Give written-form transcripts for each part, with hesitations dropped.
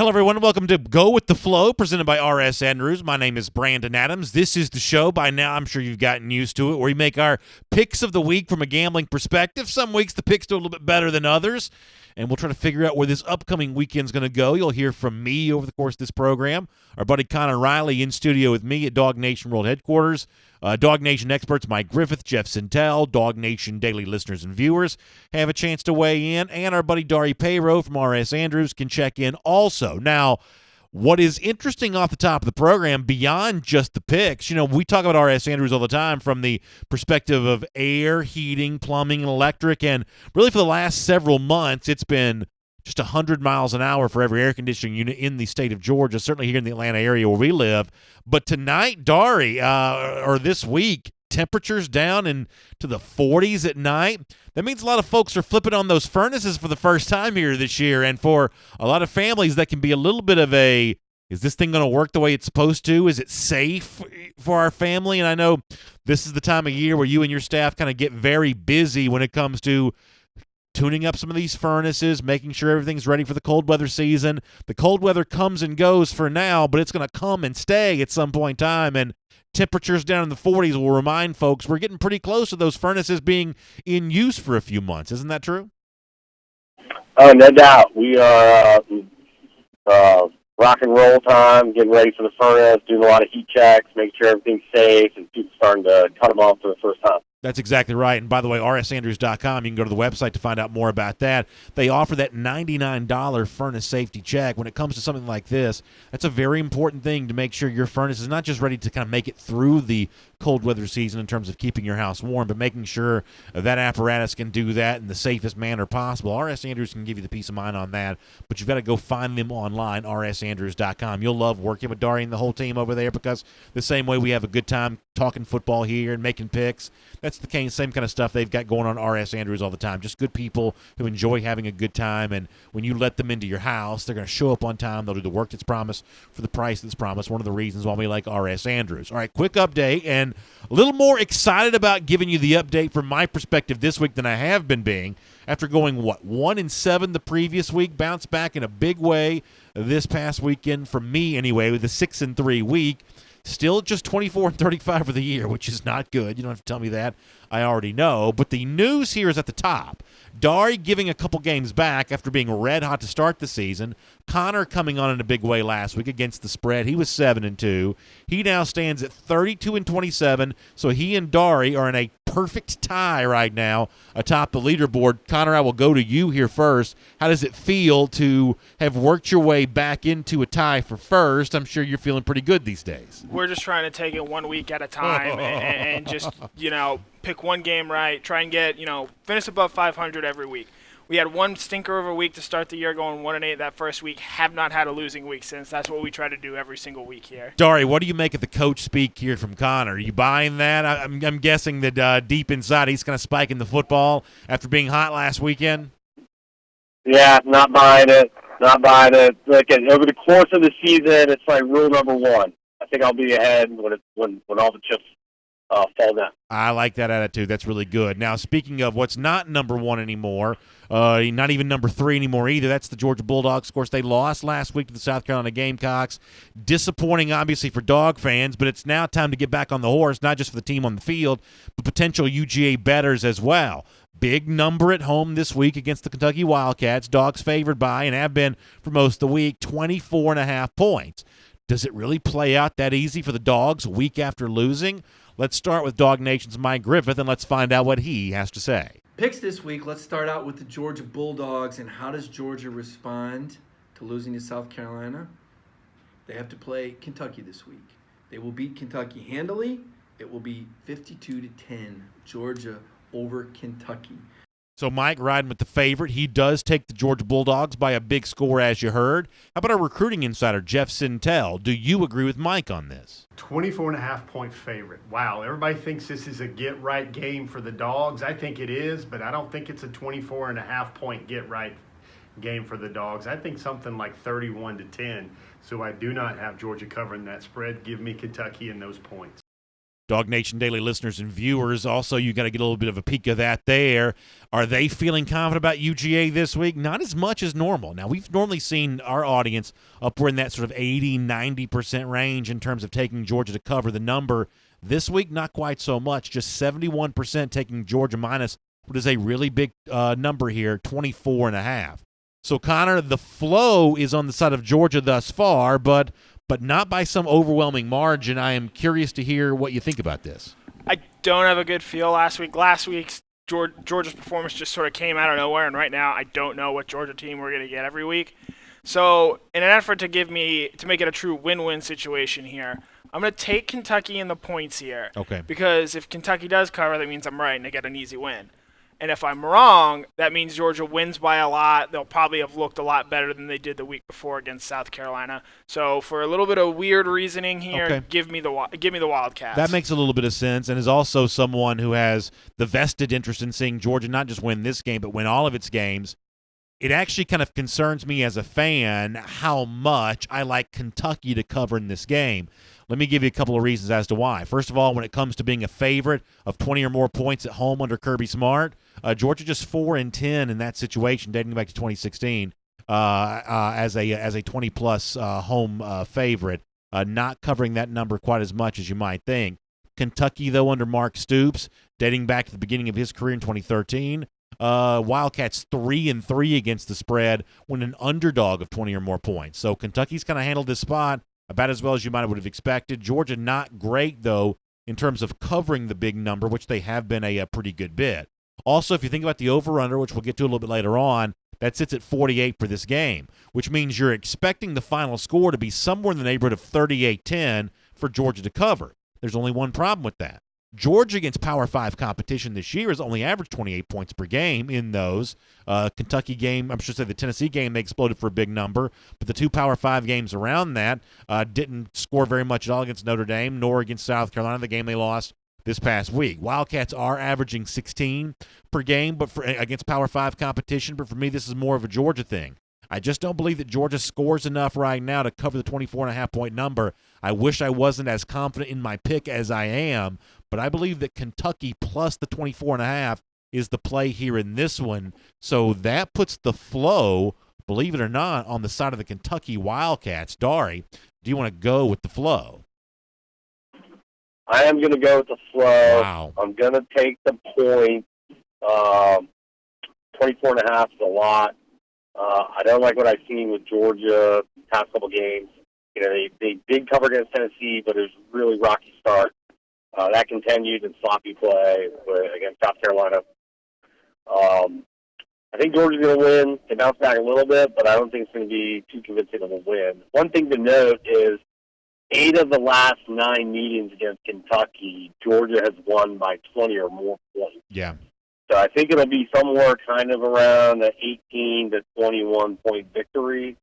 Hello, everyone. Welcome to Go With The Flow, presented by R.S. Andrews. My name is Brandon Adams. This is the show. By now, I'm sure you've gotten used to it, where we make our picks of the week from a gambling perspective. Some weeks the picks do a little bit better than others, and we'll try to figure out where this upcoming weekend's going to go. You'll hear from me over the course of this program. Our buddy Connor Riley in studio with me at Dog Nation World Headquarters. Dog Nation experts Mike Griffith, Jeff Sintel, Dog Nation daily listeners and viewers have a chance to weigh in, and our buddy Dari Payro from R.S. Andrews can check in also. Now, what is interesting off the top of the program, beyond just the picks, we talk about R.S. Andrews all the time from the perspective of air, heating, plumbing, and electric, and really for the last several months, it's been just 100 miles an hour for every air conditioning unit in the state of Georgia, certainly here in the Atlanta area where we live. But tonight, Dari, or this week, temperatures down into the 40s at night. That means a lot of folks are flipping on those furnaces for the first time here this year. And for a lot of families, that can be a little bit of a, is this thing going to work the way it's supposed to? Is it safe for our family? And I know this is the time of year where you and your staff kind of get very busy when it comes to tuning up some of these furnaces, making sure everything's ready for the cold weather season. The cold weather comes and goes for now, but it's going to come and stay at some point in time. And temperatures down in the 40s will remind folks we're getting pretty close to those furnaces being in use for a few months. Isn't that true? Oh, no doubt. We are rock and roll time, getting ready for the furnace, doing a lot of heat checks, making sure everything's safe, and people starting to cut them off for the first time. That's exactly right. And by the way, rsandrews.com, you can go to the website to find out more about that. They offer that $99 furnace safety check. When it comes to something like this, that's a very important thing to make sure your furnace is not just ready to kind of make it through the cold weather season in terms of keeping your house warm, but making sure that apparatus can do that in the safest manner possible. R.S. Andrews can give you the peace of mind on that, but you've got to go find them online, rsandrews.com. You'll love working with Dari and the whole team over there, because the same way we have a good time talking football here and making picks, that's the same kind of stuff they've got going on R.S. Andrews all the time. Just good people who enjoy having a good time, and when you let them into your house, they're going to show up on time. They'll do the work that's promised for the price that's promised. One of the reasons why we like R.S. Andrews. All right, quick update, and a little more excited about giving you the update from my perspective this week than I have been being. After going, 1-7 the previous week, bounced back in a big way this past weekend for me anyway, with a 6-3 week. Still just 24-35 for the year, which is not good. You don't have to tell me that. I already know. But the news here is at the top. Dari giving a couple games back after being red hot to start the season. Connor coming on in a big way last week against the spread. He was 7-2. He now stands at 32-27. So he and Dari are in a perfect tie right now atop the leaderboard. Connor, I will go to you here first. How does it feel to have worked your way back into a tie for first? I'm sure you're feeling pretty good these days. We're just trying to take it 1 week at a time and just, pick one game right, try and get, finish above 500 every week. We had one stinker of a week to start the year, going 1-8 that first week. Have not had a losing week since. That's what we try to do every single week here. Dari, what do you make of the coach speak here from Connor? Are you buying that? I'm guessing that deep inside he's kind of spiking the football after being hot last weekend. Yeah, not buying it. Like, over the course of the season, it's like rule number one. I think I'll be ahead when all the chips fall down. I like that attitude. That's really good. Now, speaking of what's not number one anymore, not even number 3 anymore either, that's the Georgia Bulldogs. Of course, they lost last week to the South Carolina Gamecocks. Disappointing, obviously, for Dog fans, but it's now time to get back on the horse, not just for the team on the field, but potential UGA bettors as well. Big number at home this week against the Kentucky Wildcats. Dogs favored by, and have been for most of the week, 24.5 points. Does it really play out that easy for the Dogs a week after losing? Let's start with Dog Nation's Mike Griffith, and let's find out what he has to say. Picks this week, let's start out with the Georgia Bulldogs, and how does Georgia respond to losing to South Carolina? They have to play Kentucky this week. They will beat Kentucky handily. It will be 52-10, Georgia over Kentucky. So Mike riding with the favorite. He does take the Georgia Bulldogs by a big score, as you heard. How about our recruiting insider, Jeff Sintel? Do you agree with Mike on this? 24.5-point favorite. Wow, everybody thinks this is a get-right game for the Dogs. I think it is, but I don't think it's a 24.5-point get-right game for the Dogs. I think something like 31-10. So I do not have Georgia covering that spread. Give me Kentucky and those points. Dog Nation Daily listeners and viewers, also you got to get a little bit of a peek of that there. Are they feeling confident about UGA this week? Not as much as normal. Now, we've normally seen our audience upward in that sort of 80-90% range in terms of taking Georgia to cover the number. This week, not quite so much, just 71% taking Georgia minus what is a really big number here, 24.5. So, Connor, the flow is on the side of Georgia thus far, but not by some overwhelming margin. I am curious to hear what you think about this. I don't have a good feel last week. Last week's Georgia's performance just sort of came out of nowhere, and right now I don't know what Georgia team we're going to get every week. So in an effort to make it a true win-win situation here, I'm going to take Kentucky in the points here. Okay. Because if Kentucky does cover, that means I'm right and I get an easy win. And if I'm wrong, that means Georgia wins by a lot. They'll probably have looked a lot better than they did the week before against South Carolina. So for a little bit of weird reasoning here, okay, give me the Wildcats. That makes a little bit of sense, and is also someone who has the vested interest in seeing Georgia not just win this game, but win all of its games. It actually kind of concerns me as a fan how much I like Kentucky to cover in this game. Let me give you a couple of reasons as to why. First of all, when it comes to being a favorite of 20 or more points at home under Kirby Smart, Georgia just 4-10 in that situation, dating back to 2016, as a 20-plus home favorite, not covering that number quite as much as you might think. Kentucky, though, under Mark Stoops, dating back to the beginning of his career in 2013, Wildcats 3-3 against the spread when an underdog of 20 or more points. So Kentucky's kind of handled this spot about as well as you might have expected. Georgia not great, though, in terms of covering the big number, which they have been a pretty good bit. Also, if you think about the over-under, which we'll get to a little bit later on, that sits at 48 for this game, which means you're expecting the final score to be somewhere in the neighborhood of 38-10 for Georgia to cover. There's only one problem with that. Georgia against Power 5 competition this year has only averaged 28 points per game in those. Kentucky game, I'm sure say the Tennessee game, they exploded for a big number, but the two Power 5 games around that didn't score very much at all against Notre Dame, nor against South Carolina, the game they lost this past week. Wildcats are averaging 16 per game but against Power 5 competition, but for me this is more of a Georgia thing. I just don't believe that Georgia scores enough right now to cover the 24.5-point number. I wish I wasn't as confident in my pick as I am, but I believe that Kentucky plus the 24.5 is the play here in this one. So that puts the flow, believe it or not, on the side of the Kentucky Wildcats. Dari, do you want to go with the flow? I am going to go with the flow. Wow. I'm going to take the point. 24.5 is a lot. I don't like what I've seen with Georgia past couple games. You know, they did cover against Tennessee, but it was a really rocky start. That continued in sloppy play against South Carolina. I think Georgia's going to win. They bounce back a little bit, but I don't think it's going to be too convincing of a win. One thing to note is 8 of the last 9 meetings against Kentucky, Georgia has won by 20 or more points. Yeah. So I think it'll be somewhere kind of around an 18 to 21 point victory,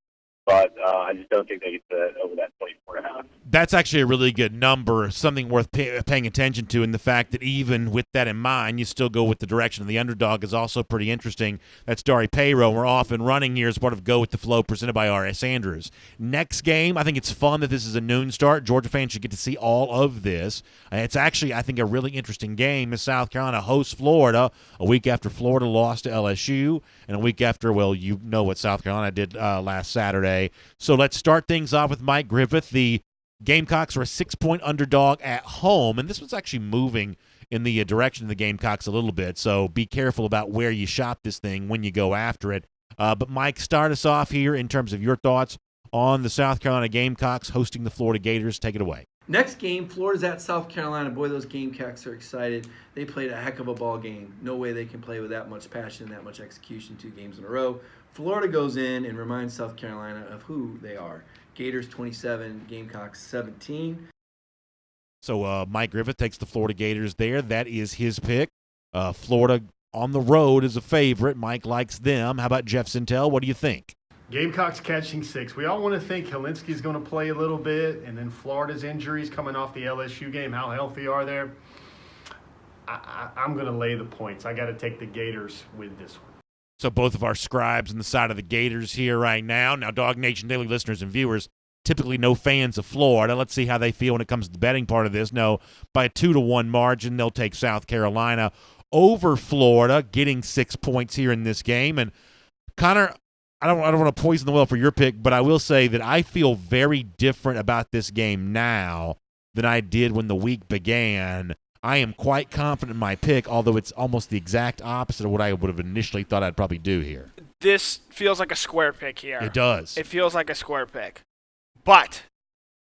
but I just don't think they get over that 24.5. That's actually a really good number, something worth paying attention to, and the fact that even with that in mind, you still go with the direction of the underdog is also pretty interesting. That's Dari Payro. We're off and running here as part of Go With The Flow presented by R.S. Andrews. Next game, I think it's fun that this is a noon start. Georgia fans should get to see all of this. It's actually, I think, a really interesting game as South Carolina hosts Florida a week after Florida lost to LSU and a week after, well, you know what South Carolina did last Saturday. So let's start things off with Mike Griffith. The Gamecocks are a 6-point underdog at home, and this one's actually moving in the direction of the Gamecocks a little bit, so be careful about where you shop this thing when you go after it. But, Mike, start us off here in terms of your thoughts on the South Carolina Gamecocks hosting the Florida Gators. Take it away. Next game, Florida's at South Carolina. Boy, those Gamecocks are excited. They played a heck of a ball game. No way they can play with that much passion, that much execution 2 games in a row. Florida goes in and reminds South Carolina of who they are. Gators 27, Gamecocks 17. So Mike Griffith takes the Florida Gators there. That is his pick. Florida on the road is a favorite. Mike likes them. How about Jeff Sintel? What do you think? Gamecocks catching 6. We all want to think Helinski's going to play a little bit, and then Florida's injuries coming off the LSU game. How healthy are they? I'm going to lay the points. I got to take the Gators with this one. So both of our scribes on the side of the Gators here right now. Now, Dog Nation Daily listeners and viewers, typically no fans of Florida. Let's see how they feel when it comes to the betting part of this. No, by a 2-1 margin, they'll take South Carolina over Florida, getting 6 points here in this game. And Connor, I don't want to poison the well for your pick, but I will say that I feel very different about this game now than I did when the week began. I am quite confident in my pick, although it's almost the exact opposite of what I would have initially thought I'd probably do here. This feels like a square pick here. It does. It feels like a square pick. But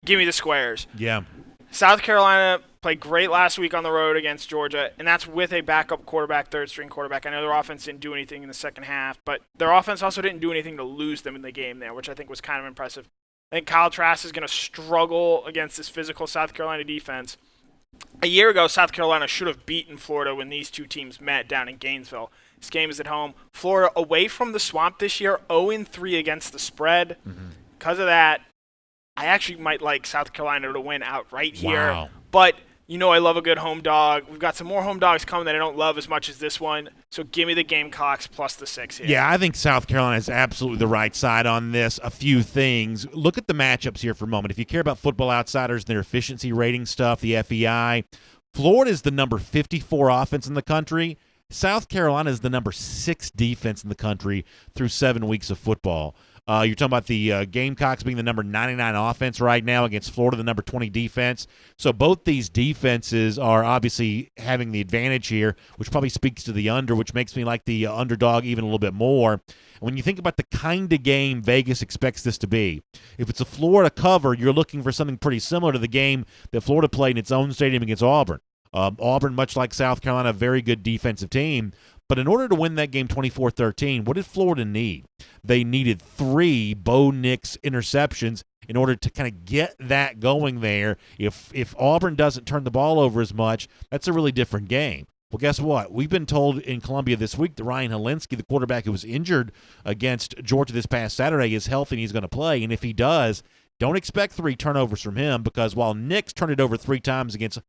give me the squares. Yeah. South Carolina played great last week on the road against Georgia, and that's with a backup quarterback, third-string quarterback. I know their offense didn't do anything in the second half, but their offense also didn't do anything to lose them in the game there, which I think was kind of impressive. I think Kyle Trask is going to struggle against this physical South Carolina defense. A year ago, South Carolina should have beaten Florida when these two teams met down in Gainesville. This game is at home. Florida away from the Swamp this year, 0-3 against the spread. Because of that, I actually might like South Carolina to win outright here. Wow. But you know I love a good home dog. We've got some more home dogs coming that I don't love as much as this one. So give me the Gamecocks plus the 6 here. Yeah, I think South Carolina is absolutely the right side on this. A few things. Look at the matchups here for a moment. If you care about Football Outsiders and their efficiency rating stuff, the FEI, Florida is the number 54 offense in the country. South Carolina is the number 6 defense in the country through 7 weeks of football. You're talking about the Gamecocks being the number 99 offense right now against Florida, the number 20 defense. So both these defenses are obviously having the advantage here, which probably speaks to the under, which makes me like the underdog even a little bit more. When you think about the kind of game Vegas expects this to be, if it's a Florida cover, you're looking for something pretty similar to the game that Florida played in its own stadium against Auburn. Auburn, much like South Carolina, a very good defensive team. But in order to win that game 24-13, what did Florida need? They needed 3 Bo Nix interceptions in order to kind of get that going there. If Auburn doesn't turn the ball over as much, that's a really different game. Well, guess what? We've been told in Columbia this week that Ryan Helinski, the quarterback who was injured against Georgia this past Saturday, is healthy and he's going to play. And if he does, don't expect 3 turnovers from him, because while Nix turned it over 3 times against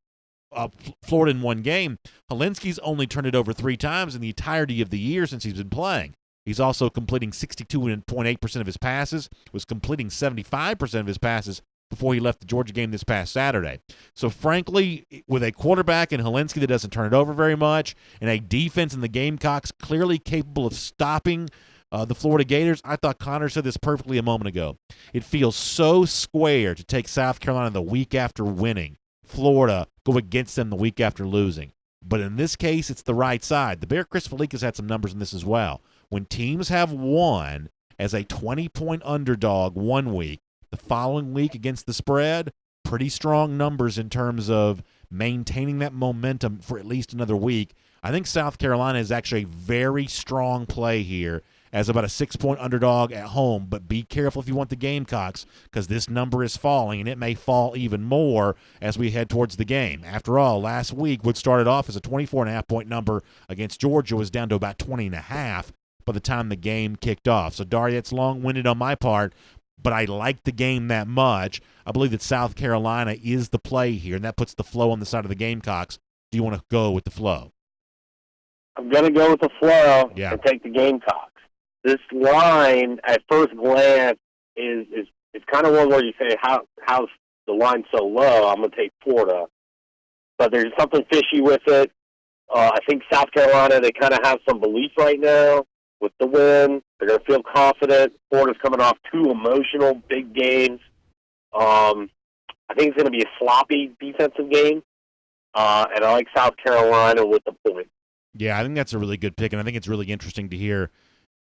Florida in one game, Helinski's only turned it over 3 times in the entirety of the year since he's been playing. He's also completing 62.8% of his passes, was completing 75% of his passes before he left the Georgia game this past Saturday. So frankly, with a quarterback in Helinski that doesn't turn it over very much, and a defense in the Gamecocks clearly capable of stopping the Florida Gators, I thought Connor said this perfectly a moment ago. It feels so square to take South Carolina the week after winning, Florida go against them the week after losing. But in this case, it's the right side. The Bear Chris Felica's had some numbers in this as well. When teams have won as a 20-point underdog one week, the following week against the spread, pretty strong numbers in terms of maintaining that momentum for at least another week. I think South Carolina is actually a very strong play here as about a 6-point underdog at home, but be careful if you want the Gamecocks, because this number is falling, and it may fall even more as we head towards the game. After all, last week, what started off as a 24.5-point number against Georgia was down to about 20.5 by the time the game kicked off. So, Daria, it's long-winded on my part, but I like the game that much. I believe that South Carolina is the play here, and that puts the flow on the side of the Gamecocks. Do you want to go with the flow? I'm going to go with the flow Yeah. and take the Gamecocks. This line, at first glance, is kind of one where you say, how's the line so low? I'm going to take Florida. But there's something fishy with it. I think South Carolina, they kind of have some belief right now with the win. They're going to feel confident. Florida's coming off 2 emotional big games. I think it's going to be a sloppy defensive game. And I like South Carolina with the point. Yeah, I think that's a really good pick, and I think it's really interesting to hear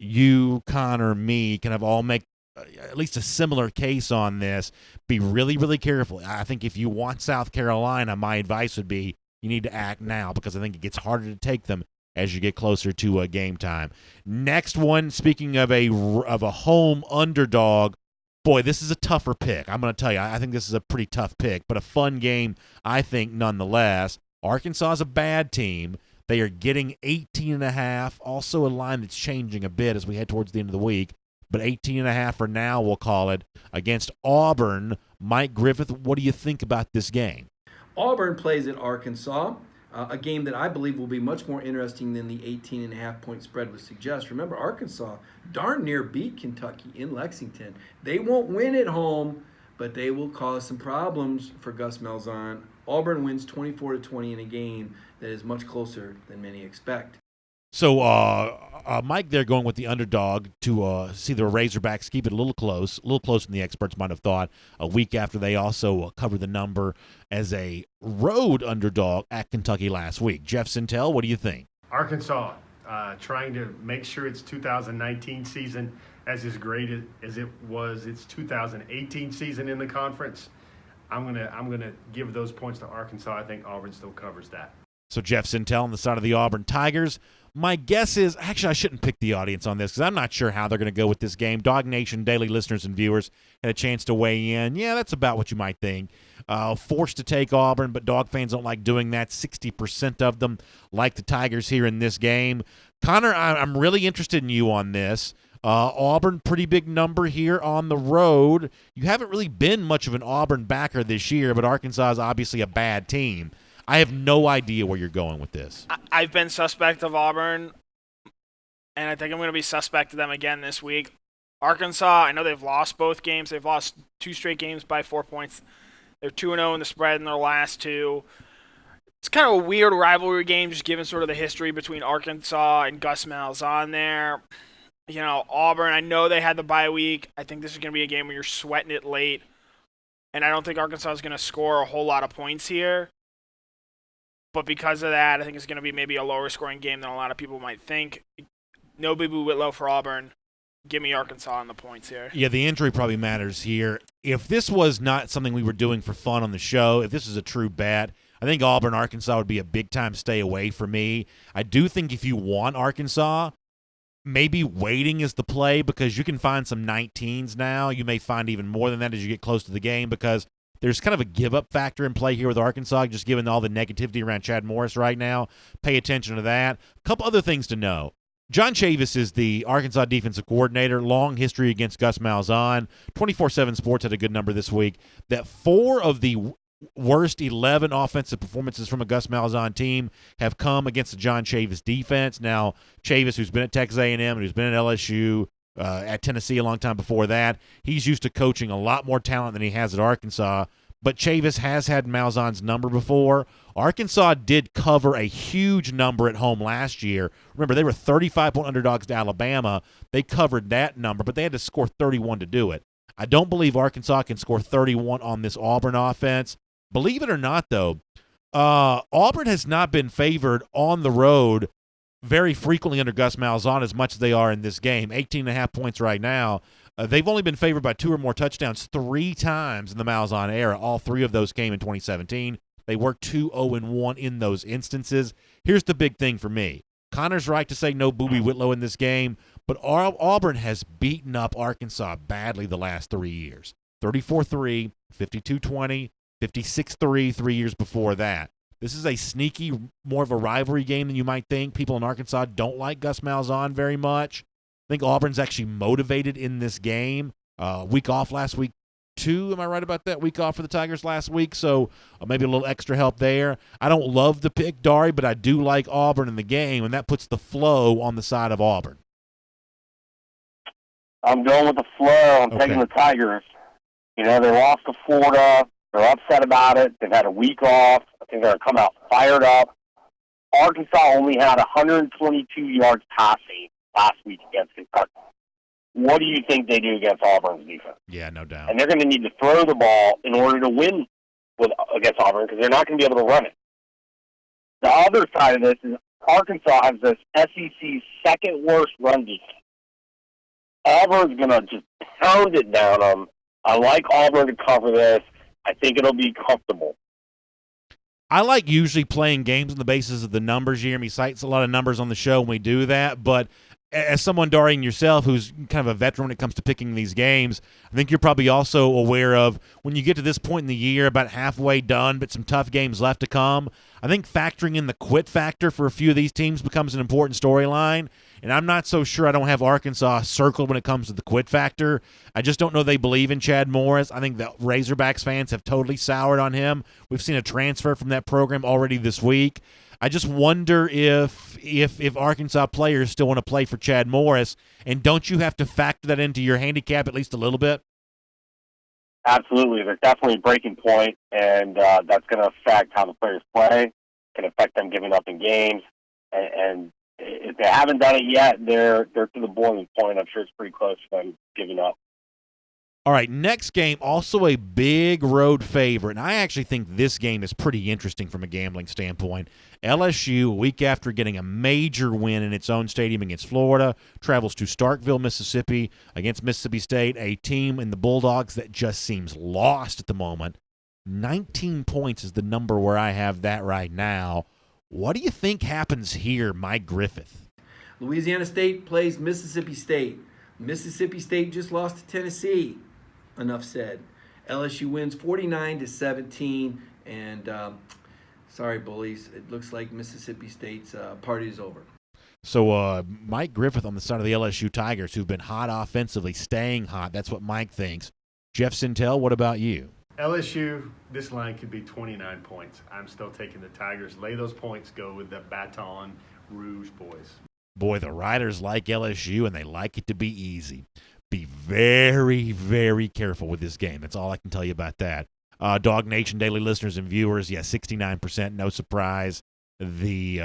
you, Connor, me, kind of all make at least a similar case on this. Be really, really careful. I think if you want South Carolina, my advice would be you need to act now, because I think it gets harder to take them as you get closer to game time. Next one, speaking of a home underdog, boy, this is a tougher pick. I'm going to tell you, I think this is a pretty tough pick, but a fun game, I think, nonetheless. Arkansas is a bad team. They are getting 18.5, also a line that's changing a bit as we head towards the end of the week, but 18.5 for now, we'll call it, against Auburn. Mike Griffith, what do you think about this game? Auburn plays at Arkansas, a game that I believe will be much more interesting than the 18.5-point spread would suggest. Remember, Arkansas darn near beat Kentucky in Lexington. They won't win at home, but they will cause some problems for Gus Malzahn. Auburn wins 24-20 in a game that is much closer than many expect. So, Mike, they're going with the underdog to see the Razorbacks keep it a little closer than the experts might have thought. A week after they also covered the number as a road underdog at Kentucky last week. Jeff Sintel, what do you think? Arkansas trying to make sure its 2019 season as great as it was its 2018 season in the conference. I'm gonna give those points to Arkansas. I think Auburn still covers that. So Jeff Sintel on the side of the Auburn Tigers. My guess is, actually, I shouldn't pick the audience on this because I'm not sure how they're going to go with this game. Dog Nation daily listeners and viewers had a chance to weigh in. Yeah, that's about what you might think. Forced to take Auburn, but Dog fans don't like doing that. 60% of them like the Tigers here in this game. Connor, I'm really interested in you on this. Auburn, pretty big number here on the road. You haven't really been much of an Auburn backer this year, but Arkansas is obviously a bad team. I have no idea where you're going with this. I've been suspect of Auburn, and I think I'm going to be suspect of them again this week. Arkansas, I know they've lost both games. They've lost 2 straight games by 4 points. They're 2-0 in the spread in their last 2. It's kind of a weird rivalry game, just given sort of the history between Arkansas and Gus Malzahn there. You know, Auburn, I know they had the bye week. I think this is going to be a game where you're sweating it late, and I don't think Arkansas is going to score a whole lot of points here. But because of that, I think it's going to be maybe a lower scoring game than a lot of people might think. No Boo Whitlow for Auburn. Give me Arkansas on the points here. Yeah, the injury probably matters here. If this was not something we were doing for fun on the show, if this is a true bet, I think Auburn-Arkansas would be a big-time stay away for me. I do think if you want Arkansas, maybe waiting is the play because you can find some 19s now. You may find even more than that as you get close to the game because there's kind of a give-up factor in play here with Arkansas, just given all the negativity around Chad Morris right now. Pay attention to that. A couple other things to know. John Chavis is the Arkansas defensive coordinator. Long history against Gus Malzahn. 24/7 Sports had a good number this week that 4 of the worst 11 offensive performances from a Gus Malzahn team have come against the John Chavis defense. Now, Chavis, who's been at Texas A&M and who's been at LSU, at Tennessee a long time before that, he's used to coaching a lot more talent than he has at Arkansas. But Chavis has had Malzahn's number before. Arkansas did cover a huge number at home last year. Remember, they were 35-point underdogs to Alabama. They covered that number, but they had to score 31 to do it. I don't believe Arkansas can score 31 on this Auburn offense. Believe it or not, though, Auburn has not been favored on the road very frequently under Gus Malzahn as much as they are in this game. 18.5 points right now. They've only been favored by 2 or more touchdowns 3 times in the Malzahn era. All 3 of those came in 2017. They were 2-0-1 in those instances. Here's the big thing for me. Connor's right to say no Boobie Whitlow in this game, but Auburn has beaten up Arkansas badly the last 3 years. 34-3, 52-20, 56-3 3 years before that. This is a sneaky, more of a rivalry game than you might think. People in Arkansas don't like Gus Malzahn very much. I think Auburn's actually motivated in this game. Week off last week, too. Am I right about that? Week off for the Tigers last week, so maybe a little extra help there. I don't love the pick, Dari, but I do like Auburn in the game, and that puts the flow on the side of Auburn. I'm going with the flow. I'm taking the Tigers. You know, they lost to Florida. They're upset about it. They've had a week off. I think they're going to come out fired up. Arkansas only had 122 yards passing last week against Kentucky. What do you think they do against Auburn's defense? Yeah, no doubt. And they're going to need to throw the ball in order to win against Auburn because they're not going to be able to run it. The other side of this is Arkansas has this SEC's second worst run defense. Auburn's going to just pound it down on them. I like Auburn to cover this. I think it'll be comfortable. I like usually playing games on the basis of the numbers. Jeremy cites a lot of numbers on the show when we do that, but as someone, Darian, yourself, who's kind of a veteran when it comes to picking these games, I think you're probably also aware of when you get to this point in the year, about halfway done, but some tough games left to come, I think factoring in the quit factor for a few of these teams becomes an important storyline, and I'm not so sure I don't have Arkansas circled when it comes to the quit factor. I just don't know they believe in Chad Morris. I think the Razorbacks fans have totally soured on him. We've seen a transfer from that program already this week. I just wonder if Arkansas players still want to play for Chad Morris, and don't you have to factor that into your handicap at least a little bit? Absolutely. There's definitely a breaking point, and that's going to affect how the players play, can affect them giving up in games. And if they haven't done it yet, they're to the boiling point. I'm sure it's pretty close to them giving up. All right, next game, also a big road favorite, and I actually think this game is pretty interesting from a gambling standpoint. LSU, a week after getting a major win in its own stadium against Florida, travels to Starkville, Mississippi, against Mississippi State, a team in the Bulldogs that just seems lost at the moment. 19 points is the number where I have that right now. What do you think happens here, Mike Griffith? Louisiana State plays Mississippi State. Mississippi State just lost to Tennessee. Enough said. LSU wins 49-17, and sorry, bullies, it looks like Mississippi State's party is over. So Mike Griffith on the side of the LSU Tigers, who've been hot offensively, staying hot. That's what Mike thinks. Jeff Sintel, what about you? LSU, this line could be 29 points. I'm still taking the Tigers. Lay those points, go with the Baton Rouge boys. Boy, the Riders like LSU, and they like it to be easy. Be very, very careful with this game. That's all I can tell you about that. Dog Nation daily listeners and viewers, 69%, no surprise. The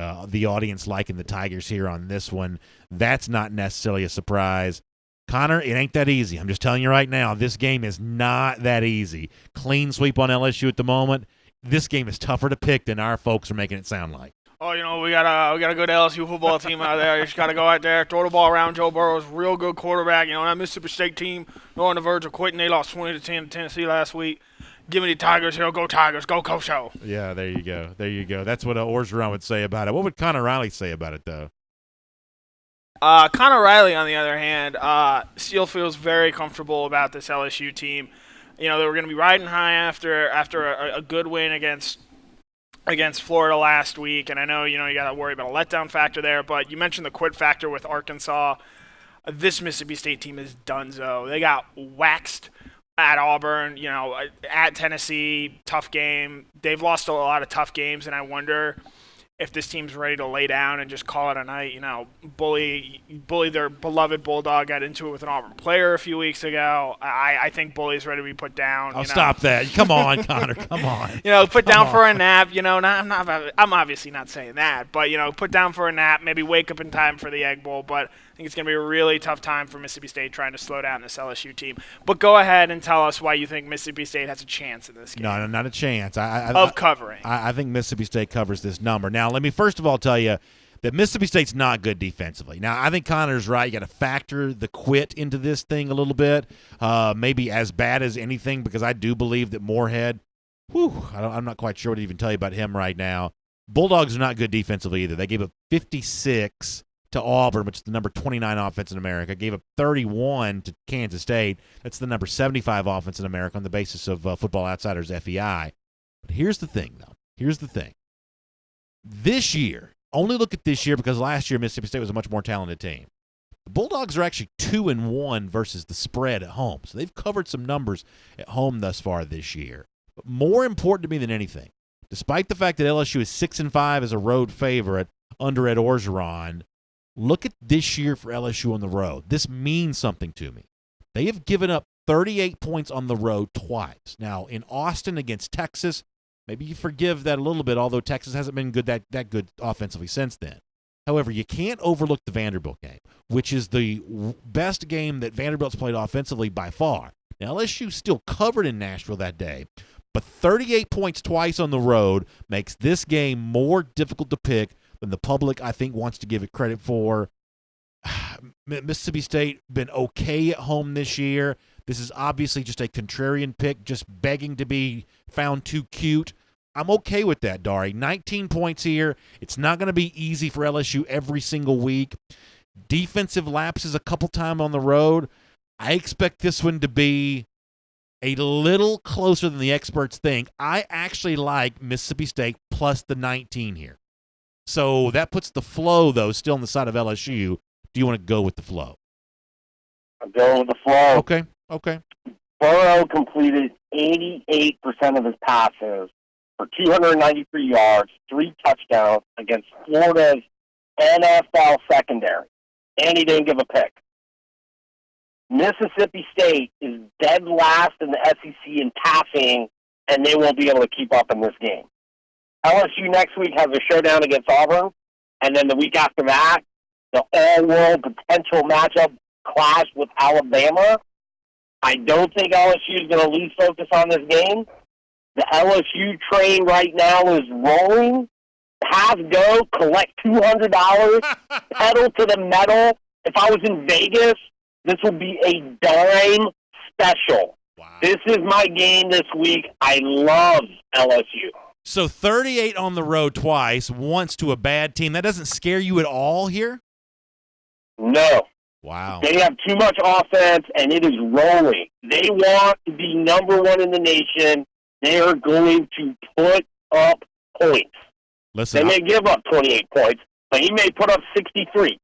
audience liking the Tigers here on this one. That's not necessarily a surprise. Connor, it ain't that easy. I'm just telling you right now, this game is not that easy. Clean sweep on LSU at the moment. This game is tougher to pick than our folks are making it sound like. Oh, we got a good LSU football team out there. You just got to go out there, throw the ball around. Joe Burrow's real good quarterback. That Mississippi State team, they're on the verge of quitting. They lost 20-10 to Tennessee last week. Give me the Tigers here. Go Tigers. Go Show. Yeah, there you go. That's what Orgeron would say about it. What would Connor Riley say about it, though? Connor Riley, on the other hand, still feels very comfortable about this LSU team. They were going to be riding high after a good win against Florida last week, and I know you got to worry about a letdown factor there, but you mentioned the quit factor with Arkansas. This Mississippi State team is donezo. They got waxed at Auburn, at Tennessee, tough game. They've lost a lot of tough games, and I wonder if this team's ready to lay down and just call it a night. Bully their beloved Bulldog got into it with an Auburn player a few weeks ago. I think Bully's ready to be put down. Oh, stop that. Come on, Connor. Come on. Put down for a nap. I'm obviously not saying that, but, put down for a nap, maybe wake up in time for the Egg Bowl. But I think it's going to be a really tough time for Mississippi State trying to slow down this LSU team. But go ahead and tell us why you think Mississippi State has a chance in this game. No, not a chance. Covering. I think Mississippi State covers this number. Now, let me first of all tell you that Mississippi State's not good defensively. Now, I think Connor's right. You got to factor the quit into this thing a little bit, maybe as bad as anything, because I do believe that Moorhead, I'm not quite sure what to even tell you about him right now. Bulldogs are not good defensively either. They gave up 56 to Auburn, which is the number 29 offense in America, gave up 31 to Kansas State. That's the number 75 offense in America on the basis of Football Outsiders FEI. But here's the thing, though. Here's the thing. This year, only look at this year because last year Mississippi State was a much more talented team. The Bulldogs are actually 2-1 versus the spread at home. So they've covered some numbers at home thus far this year. But more important to me than anything, despite the fact that LSU is 6-5 as a road favorite under Ed Orgeron, look at this year for LSU on the road. This means something to me. They have given up 38 points on the road twice. Now, in Austin against Texas, maybe you forgive that a little bit, although Texas hasn't been that good offensively since then. However, you can't overlook the Vanderbilt game, which is the best game that Vanderbilt's played offensively by far. Now, LSU still covered in Nashville that day, but 38 points twice on the road makes this game more difficult to pick than the public, I think, wants to give it credit for. Mississippi State been okay at home this year. This is obviously just a contrarian pick, just begging to be found too cute. I'm okay with that, Dari. 19 points here. It's not going to be easy for LSU every single week. Defensive lapses a couple times on the road. I expect this one to be a little closer than the experts think. I actually like Mississippi State plus the 19 here. So that puts the flow, though, still on the side of LSU. Do you want to go with the flow? I'm going with the flow. Okay. Burrow completed 88% of his passes for 293 yards, 3 touchdowns against Florida's NFL secondary, and he didn't give a pick. Mississippi State is dead last in the SEC in passing, and they won't be able to keep up in this game. LSU next week has a showdown against Auburn, and then the week after that, the all-world potential matchup clash with Alabama. I don't think LSU is going to lose focus on this game. The LSU train right now is rolling. Have go, collect $200, pedal to the metal. If I was in Vegas, this would be a dime special. Wow. This is my game this week. I love LSU. So 38 on the road twice, once to a bad team. That doesn't scare you at all here? No. Wow. They have too much offense, and it is rolling. They want to be number one in the nation. They are going to put up points. Listen, they may give up 28 points, but he may put up 63.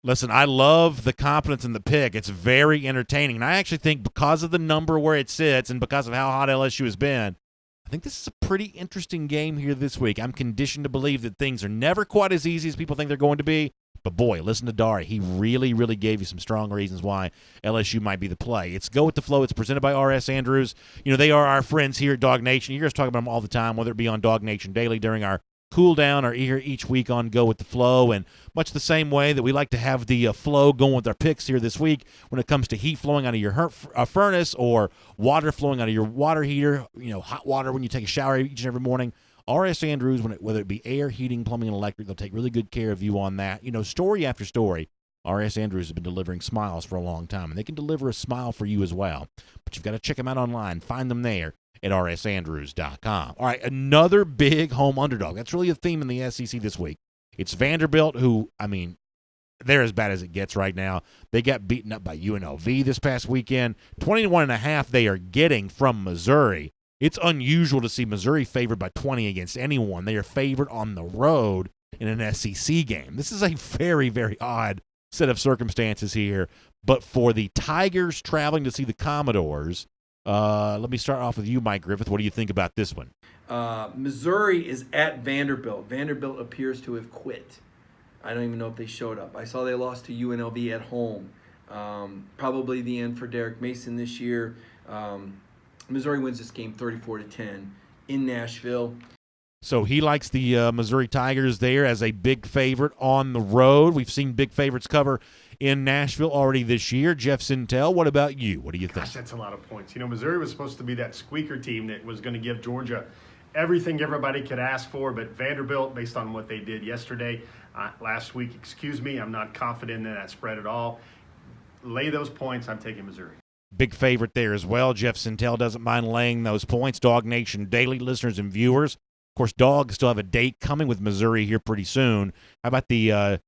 Listen, I love the confidence in the pick. It's very entertaining. And I actually think because of the number where it sits and because of how hot LSU has been, I think this is a pretty interesting game here this week. I'm conditioned to believe that things are never quite as easy as people think they're going to be. But, boy, listen to Dari. He really, really gave you some strong reasons why LSU might be the play. It's Go With The Flow. It's presented by R.S. Andrews. You know, they are our friends here at Dog Nation. You hear us talk about them all the time, whether it be on Dog Nation Daily during our cool down or here each week on Go With The Flow. And much the same way that we like to have the flow going with our picks here this week when it comes to heat flowing out of your furnace or water flowing out of your water heater, you know, hot water when you take a shower each and every morning. R.S. Andrews, whether it be air, heating, plumbing, and electric, they'll take really good care of you on that. You know, story after story, R.S. Andrews has been delivering smiles for a long time, and they can deliver a smile for you as well. But you've got to check them out online. Find them there at rsandrews.com. All right, another big home underdog. That's really a theme in the SEC this week. It's Vanderbilt, who, I mean, they're as bad as it gets right now. They got beaten up by UNLV this past weekend. 21.5 they are getting from Missouri. It's unusual to see Missouri favored by 20 against anyone. They are favored on the road in an SEC game. This is a very, very odd set of circumstances here. But for the Tigers traveling to see the Commodores, let me start off with you, Mike Griffith. What do you think about this one? Missouri is at Vanderbilt. Vanderbilt appears to have quit. I don't even know if they showed up. I saw they lost to UNLV at home. Probably the end for Derek Mason this year. Missouri wins this game 34-10 in Nashville. So he likes the Missouri Tigers there as a big favorite on the road. We've seen big favorites cover in Nashville already this year. Jeff Sintel, what about you? What do you think? Gosh, that's a lot of points. You know, Missouri was supposed to be that squeaker team that was going to give Georgia everything everybody could ask for, but Vanderbilt, based on what they did yesterday, last week, I'm not confident in that spread at all. Lay those points, I'm taking Missouri. Big favorite there as well. Jeff Sintel doesn't mind laying those points. Dog Nation Daily listeners and viewers. Of course, Dogs still have a date coming with Missouri here pretty soon. How about the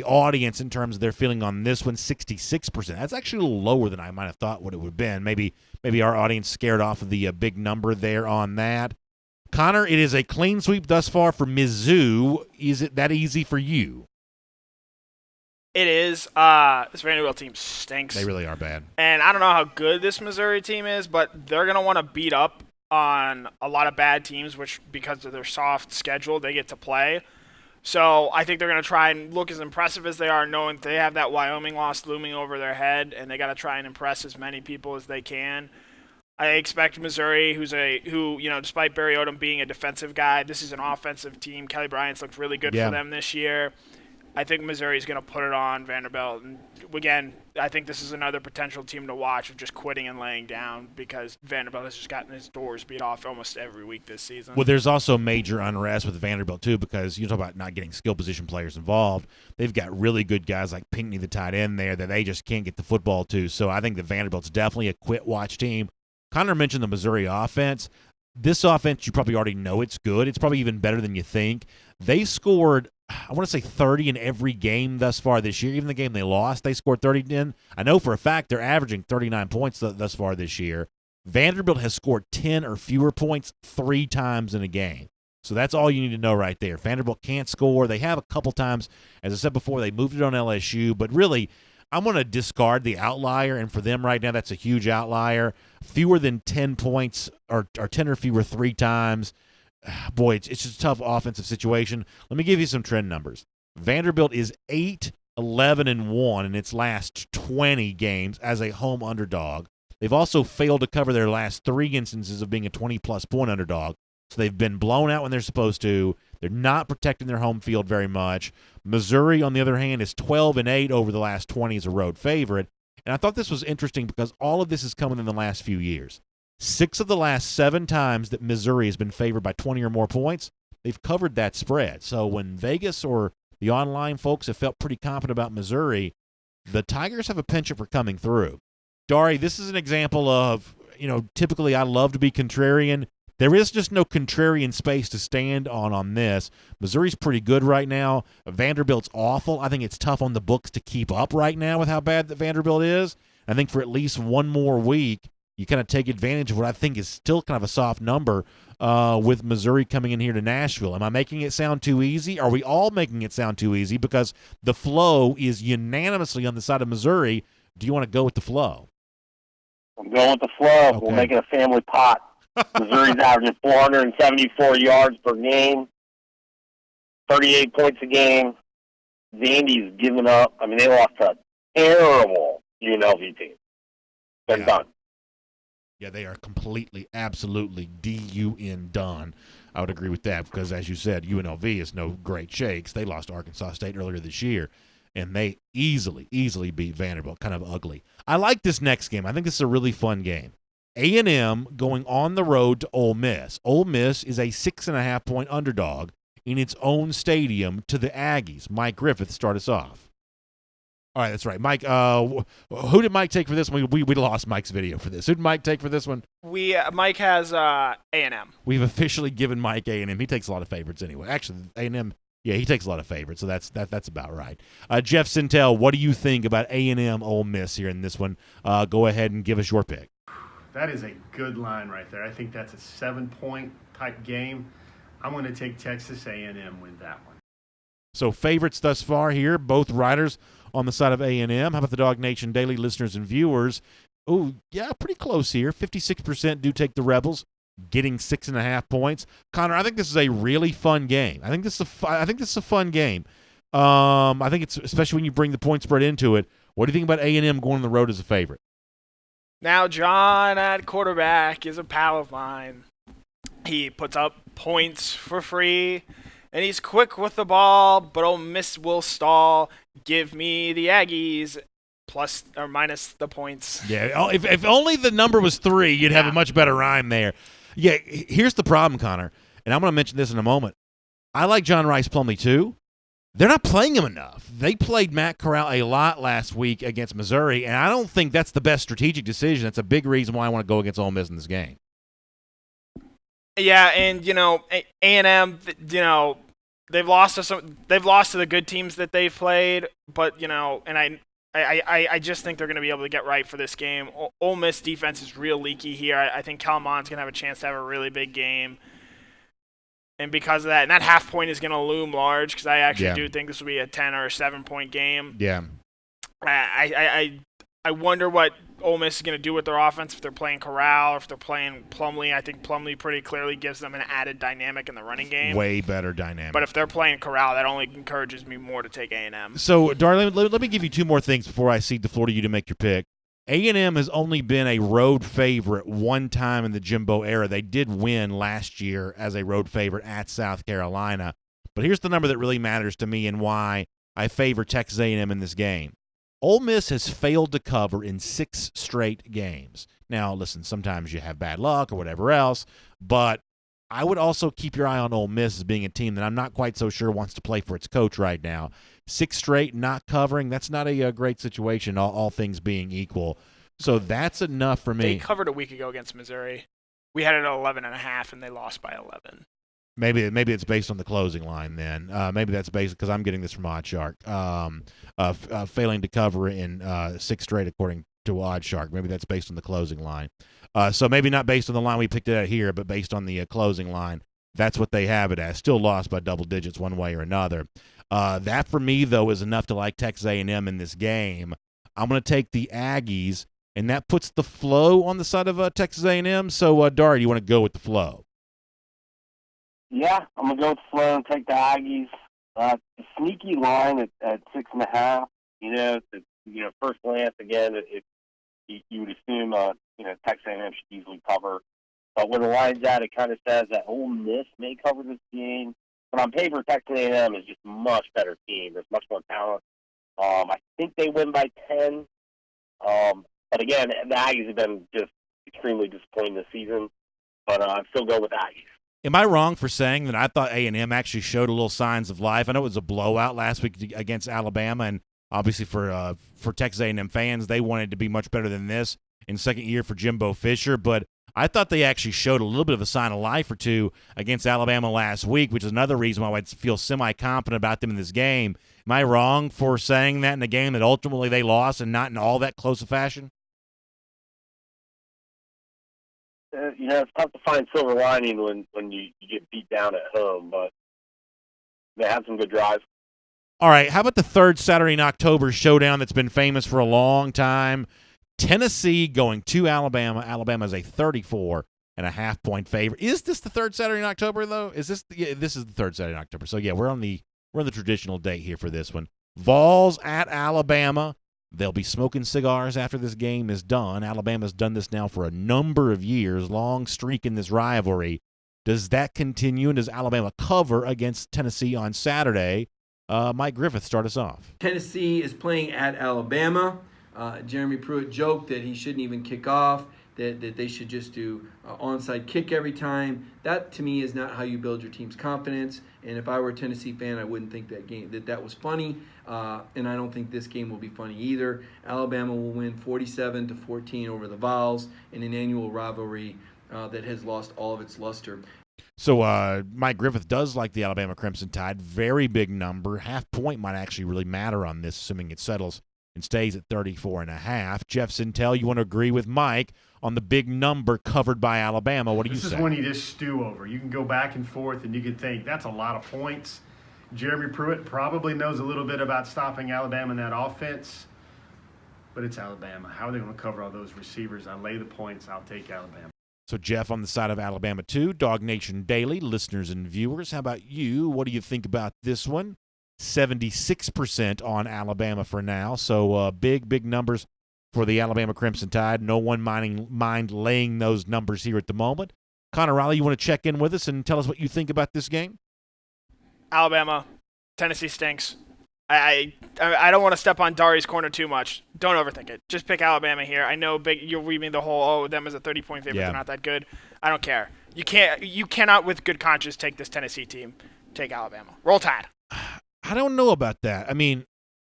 audience in terms of their feeling on this one? 66%. That's actually a little lower than I might have thought what it would have been. Maybe our audience scared off of the big number there on that. Connor, it is a clean sweep thus far for Mizzou. Is it that easy for you? It is. This Vanderbilt team stinks. They really are bad. And I don't know how good this Missouri team is, but they're going to want to beat up on a lot of bad teams, which because of their soft schedule, they get to play. So I think they're going to try and look as impressive as they are, knowing they have that Wyoming loss looming over their head, and they got to try and impress as many people as they can. I expect Missouri, who despite Barry Odom being a defensive guy, this is an offensive team. Kelly Bryant's looked really good for them this year. I think Missouri's going to put it on Vanderbilt. And again, I think this is another potential team to watch of just quitting and laying down because Vanderbilt has just gotten its doors beat off almost every week this season. Well, there's also major unrest with Vanderbilt, too, because you talk about not getting skill position players involved. They've got really good guys like Pinckney, the tight end there, that they just can't get the football to. So I think that Vanderbilt's definitely a quit-watch team. Connor mentioned the Missouri offense. This offense, you probably already know it's good. It's probably even better than you think. They scored, I want to say 30 in every game thus far this year. Even the game they lost, they scored 30 in. I know for a fact they're averaging 39 points thus far this year. Vanderbilt has scored 10 or fewer points 3 times in a game. So that's all you need to know right there. Vanderbilt can't score. They have a couple times. As I said before, they moved it on LSU. But really, I'm going to discard the outlier, and for them right now, that's a huge outlier. Fewer than 10 points or 10 or fewer 3 times. Boy, it's just a tough offensive situation. Let me give you some trend numbers. Vanderbilt is 8 11-1 in its last 20 games as a home underdog. They've also failed to cover their last 3 instances of being a 20-plus point underdog. So they've been blown out when they're supposed to. They're not protecting their home field very much. Missouri, on the other hand, is 12-8 over the last 20 as a road favorite. And I thought this was interesting because all of this is coming in the last few years. 6 of the last 7 times that Missouri has been favored by 20 or more points, they've covered that spread. So when Vegas or the online folks have felt pretty confident about Missouri, the Tigers have a penchant for coming through. Dari, this is an example of, typically I love to be contrarian. There is just no contrarian space to stand on this. Missouri's pretty good right now. Vanderbilt's awful. I think it's tough on the books to keep up right now with how bad that Vanderbilt is. I think for at least one more week, you kind of take advantage of what I think is still kind of a soft number with Missouri coming in here to Nashville. Am I making it sound too easy? Are we all making it sound too easy? Because the flow is unanimously on the side of Missouri. Do you want to go with the flow? I'm going with the flow. Okay. We'll make it a family pot. Missouri's averaging 474 yards per game, 38 points a game. Vandy's given up. I mean, they lost to a terrible UNLV team. They're done. Yeah, they are completely, absolutely D-U-N done. I would agree with that because, as you said, UNLV is no great shakes. They lost to Arkansas State earlier this year, and they easily beat Vanderbilt, kind of ugly. I like this next game. I think this is a really fun game. A&M going on the road to Ole Miss. Ole Miss is a 6.5-point underdog in its own stadium to the Aggies. Mike Griffith, start us off. All right, that's right. Mike, who did Mike take for this one? We lost Mike's video for this. Who did Mike take for this one? Mike has A&M. We've officially given Mike A&M. He takes a lot of favorites anyway. Actually, A&M, yeah, he takes a lot of favorites, so that's about right. Jeff Sintel, what do you think about A&M Ole Miss here in this one? Go ahead and give us your pick. That is a good line right there. I think that's a 7-point type game. I'm going to take Texas A&M with that one. So favorites thus far here, both riders on the side of A&M. How about the Dog Nation Daily listeners and viewers? Oh, yeah, pretty close here. 56% do take the Rebels, getting 6.5 points. Connor, I think this is a really fun game. I think this is a fun game. I think it's especially when you bring the point spread into it. What do you think about A&M going on the road as a favorite? Now, John at quarterback is a pal of mine. He puts up points for free, and he's quick with the ball, but Ole Miss will stall. Give me the Aggies plus or minus the points. Yeah, if only the number was 3, you'd have a much better rhyme there. Yeah, here's the problem, Connor, and I'm going to mention this in a moment. I like John Rice Plumlee too. They're not playing him enough. They played Matt Corral a lot last week against Missouri, and I don't think that's the best strategic decision. That's a big reason why I want to go against Ole Miss in this game. Yeah, and A&M, they've lost to the good teams that they've played, but and I just think they're going to be able to get right for this game. Ole Miss defense is real leaky here. I think Calmon's going to have a chance to have a really big game. And because of that, and that half point is going to loom large because I actually do think this will be a 10 or a 7-point game. Yeah. I wonder what Ole Miss is going to do with their offense if they're playing Corral or if they're playing Plumlee. I think Plumlee pretty clearly gives them an added dynamic in the running game. Way better dynamic. But if they're playing Corral, that only encourages me more to take A&M. So, darling, let me give you 2 more things before I cede the floor to you to make your pick. A&M has only been a road favorite one time in the Jimbo era. They did win last year as a road favorite at South Carolina. But here's the number that really matters to me and why I favor Texas A&M in this game. Ole Miss has failed to cover in 6 straight games. Now, listen, sometimes you have bad luck or whatever else, but I would also keep your eye on Ole Miss as being a team that I'm not quite so sure wants to play for its coach right now. 6 straight not covering, that's not a great situation, all things being equal. So that's enough for me. They covered a week ago against Missouri. We had it at 11.5, and they lost by 11. Maybe it's based on the closing line then. Maybe that's based because I'm getting this from OddsShark. Failing to cover in 6 straight according to OddsShark. Maybe that's based on the closing line. So maybe not based on the line we picked it at here, but based on the closing line. That's what they have it as. Still lost by double digits one way or another. That for me though is enough to like Texas A&M in this game. I'm going to take the Aggies, and that puts the flow on the side of Texas A&M. So Dari, you want to go with the flow? Yeah, I'm going to go with the flow and take the Aggies. Sneaky line at 6.5. First glance, again, you would assume, Texas A&M should easily cover. But when the line's at, it kind of says that Ole Miss may cover this game. But on paper, Texas A&M is just a much better team. There's much more talent. I think they win by 10. But again, the Aggies have been just extremely disappointing this season. But I'm still going with Aggies. Am I wrong for saying that I thought A&M actually showed a little signs of life? I know it was a blowout last week against Alabama, and obviously for Texas A&M fans, they wanted to be much better than this in second year for Jimbo Fisher. But I thought they actually showed a little bit of a sign of life or two against Alabama last week, which is another reason why I feel semi-confident about them in this game. Am I wrong for saying that in a game that ultimately they lost and not in all that close a fashion? It's tough to find silver lining when you get beat down at home, but they had some good drives. All right, how about the third Saturday in October showdown that's been famous for a long time? Tennessee going to Alabama. Alabama is a 34.5-point favorite. Is this the third Saturday in October, though? This is the third Saturday in October. So, yeah, we're on the traditional date here for this one. Vols at Alabama. They'll be smoking cigars after this game is done. Alabama's done this now for a number of years, long streak in this rivalry. Does that continue, and does Alabama cover against Tennessee on Saturday? Mike Griffith, start us off. Tennessee is playing at Alabama. Jeremy Pruitt joked that he shouldn't even kick off, that they should just do onside kick every time. That, to me, is not how you build your team's confidence. And if I were a Tennessee fan, I wouldn't think that was funny. And I don't think this game will be funny either. Alabama will win 47-14 over the Vols in an annual rivalry that has lost all of its luster. So Mike Griffith does like the Alabama Crimson Tide. Very big number. Half point might actually really matter on this, assuming it settles and stays at 34.5. Jeff Sintel, you want to agree with Mike on the big number covered by Alabama. What do you say? This is when you just stew over. You can go back and forth, and you can think, that's a lot of points. Jeremy Pruitt probably knows a little bit about stopping Alabama in that offense, but it's Alabama. How are they going to cover all those receivers? I lay the points. I'll take Alabama. So, Jeff, on the side of Alabama, too, Dog Nation Daily, listeners and viewers, how about you? What do you think about this one? 76% on Alabama for now. So, big numbers for the Alabama Crimson Tide. No one mind laying those numbers here at the moment. Connor Riley, you want to check in with us and tell us what you think about this game? Alabama, Tennessee stinks. I don't want to step on Dari's corner too much. Don't overthink it. Just pick Alabama here. I know you'll read me the whole, them as a 30-point favorite. Yeah. They're not that good. I don't care. You cannot with good conscience take this Tennessee team. Take Alabama. Roll Tide. I don't know about that. I mean,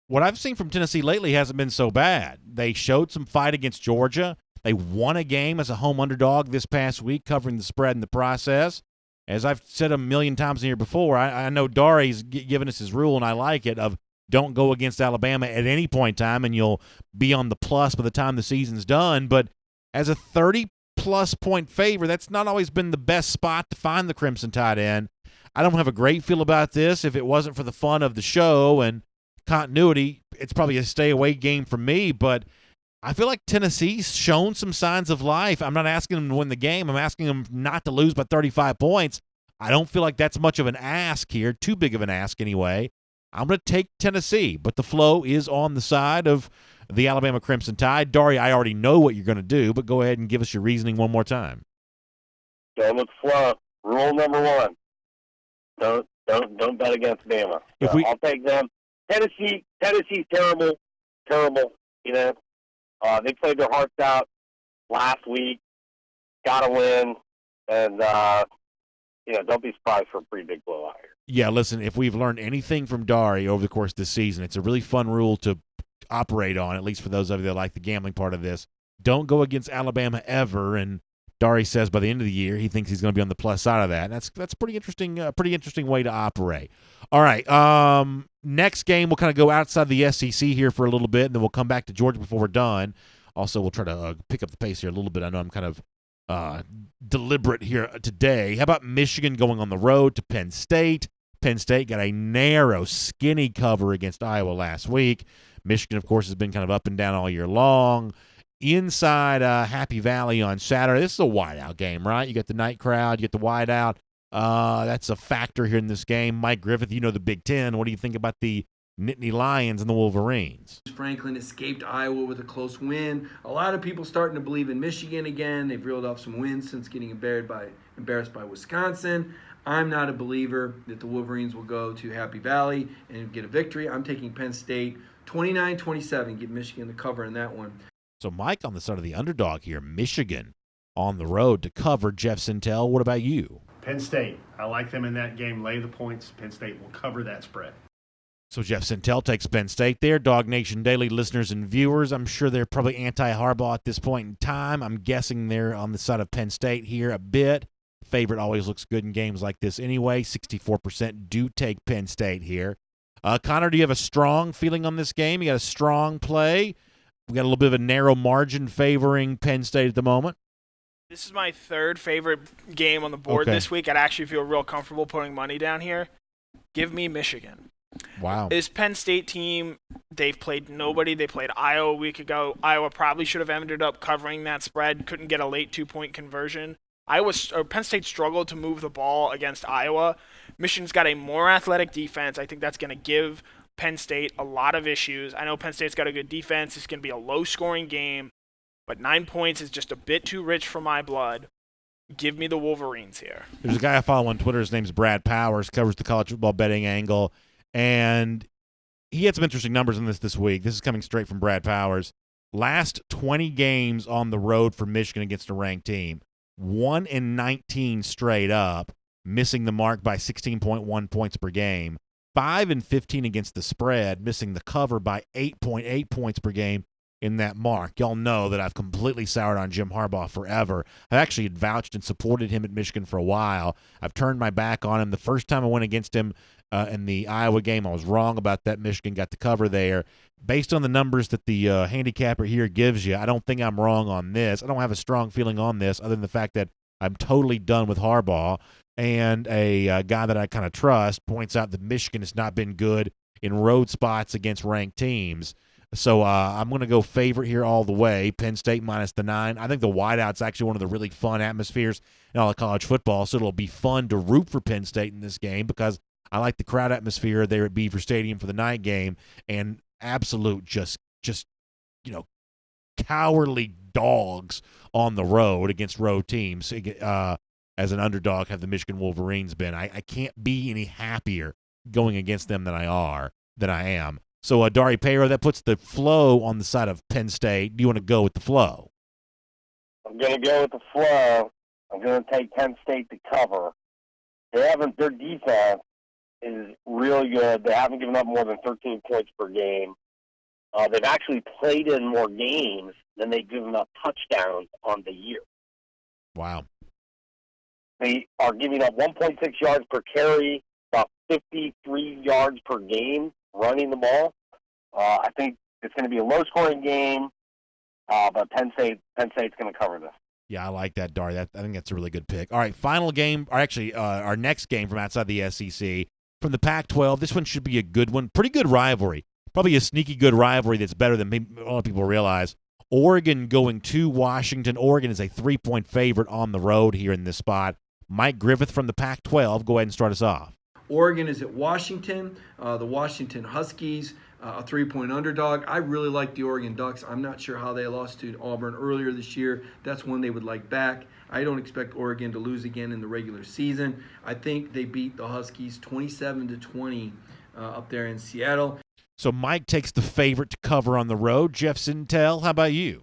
what I've seen from Tennessee lately hasn't been so bad. They showed some fight against Georgia. They won a game as a home underdog this past week, covering the spread in the process. As I've said a million times here before, I know Dari's given us his rule, and I like it, of don't go against Alabama at any point in time, and you'll be on the plus by the time the season's done. But as a 30-plus point favorite, that's not always been the best spot to find the Crimson Tide in. I don't have a great feel about this. If it wasn't for the fun of the show and continuity, it's probably a stay-away game for me. But I feel like Tennessee's shown some signs of life. I'm not asking them to win the game. I'm asking them not to lose by 35 points. I don't feel like that's much of an ask here, too big of an ask anyway. I'm going to take Tennessee, but the flow is on the side of the Alabama Crimson Tide. Dari, I already know what you're going to do, but go ahead and give us your reasoning one more time. Don't look slow. Rule number one: don't bet against Bama. I'll take them. Tennessee's terrible. They played their hearts out last week. Got to win, and don't be surprised for a pretty big blowout here. Yeah, listen, if we've learned anything from Dari over the course of this season, it's a really fun rule to operate on, at least for those of you that like the gambling part of this. Don't go against Alabama ever, and Dari says by the end of the year he thinks he's going to be on the plus side of that. That's pretty interesting way to operate. All right, next game we'll kind of go outside the SEC here for a little bit, and then we'll come back to Georgia before we're done. Also, we'll try to pick up the pace here a little bit. I know I'm kind of deliberate here today. How about Michigan going on the road to Penn State? Penn State got a narrow, skinny cover against Iowa last week. Michigan, of course, has been kind of up and down all year long. Inside Happy Valley on Saturday. This is a whiteout game, right? You got the night crowd, you get the whiteout. That's a factor here in this game. Mike Griffith, you know the Big Ten. What do you think about the Nittany Lions and the Wolverines? Franklin escaped Iowa with a close win. A lot of people starting to believe in Michigan again. They've reeled off some wins since getting embarrassed by Wisconsin. I'm not a believer that the Wolverines will go to Happy Valley and get a victory. I'm taking Penn State 29-27, get Michigan the cover in that one. So Mike on the side of the underdog here, Michigan on the road to cover. Jeff Sintel, what about you? Penn State. I like them in that game. Lay the points. Penn State will cover that spread. So Jeff Sintel takes Penn State there. Dog Nation Daily listeners and viewers, I'm sure they're probably anti-Harbaugh at this point in time. I'm guessing they're on the side of Penn State here a bit. Favorite always looks good in games like this anyway. 64% do take Penn State here. Connor, do you have a strong feeling on this game? You got a strong play? We got a little bit of a narrow margin favoring Penn State at the moment. This is my third favorite game on the board this week. I'd actually feel real comfortable putting money down here. Give me Michigan. Wow. This Penn State team, they've played nobody. They played Iowa a week ago. Iowa probably should have ended up covering that spread. Couldn't get a late 2-point conversion. Penn State struggled to move the ball against Iowa. Michigan's got a more athletic defense. I think that's going to give Penn State a lot of issues. I know Penn State's got a good defense. It's going to be a low-scoring game, but 9 points is just a bit too rich for my blood. Give me the Wolverines here. There's a guy I follow on Twitter. His name's Brad Powers, covers the college football betting angle, and he had some interesting numbers in this week. This is coming straight from Brad Powers. Last 20 games on the road for Michigan against a ranked team. 1-19 straight up, missing the mark by 16.1 points per game. 5-15 against the spread, missing the cover by 8.8 points per game in that mark. Y'all know that I've completely soured on Jim Harbaugh forever. I've actually vouched and supported him at Michigan for a while. I've turned my back on him. The first time I went against him in the Iowa game, I was wrong about that. Michigan got the cover there. Based on the numbers that the handicapper here gives you, I don't think I'm wrong on this. I don't have a strong feeling on this other than the fact that I'm totally done with Harbaugh. And a guy that I kind of trust points out that Michigan has not been good in road spots against ranked teams. So I'm going to go favorite here all the way. Penn State minus the 9. I think the wideout's actually one of the really fun atmospheres in all of college football, so it'll be fun to root for Penn State in this game because I like the crowd atmosphere there at Beaver Stadium for the night game, and absolute just cowardly dogs on the road against road teams. As an underdog have the Michigan Wolverines been. I can't be any happier going against them than I am. So, Dari Peiro, that puts the flow on the side of Penn State. Do you want to go with the flow? I'm going to go with the flow. I'm going to take Penn State to cover. Their defense is really good. They haven't given up more than 13 points per game. They've actually played in more games than they've given up touchdowns on the year. Wow. They are giving up 1.6 yards per carry, about 53 yards per game running the ball. I think it's going to be a low-scoring game, but Penn State's going to cover this. Yeah, I like that, Dari. I think that's a really good pick. All right, final game, or actually our next game from outside the SEC, from the Pac-12. This one should be a good one. Pretty good rivalry. Probably a sneaky good rivalry that's better than a lot of people realize. Oregon going to Washington. Oregon is a 3-point favorite on the road here in this spot. Mike Griffith from the Pac-12. Go ahead and start us off. Oregon is at Washington. The Washington Huskies, a 3-point underdog. I really like the Oregon Ducks. I'm not sure how they lost to Auburn earlier this year. That's one they would like back. I don't expect Oregon to lose again in the regular season. I think they beat the Huskies 27-20 up there in Seattle. So Mike takes the favorite to cover on the road. Jeff Sintel, how about you?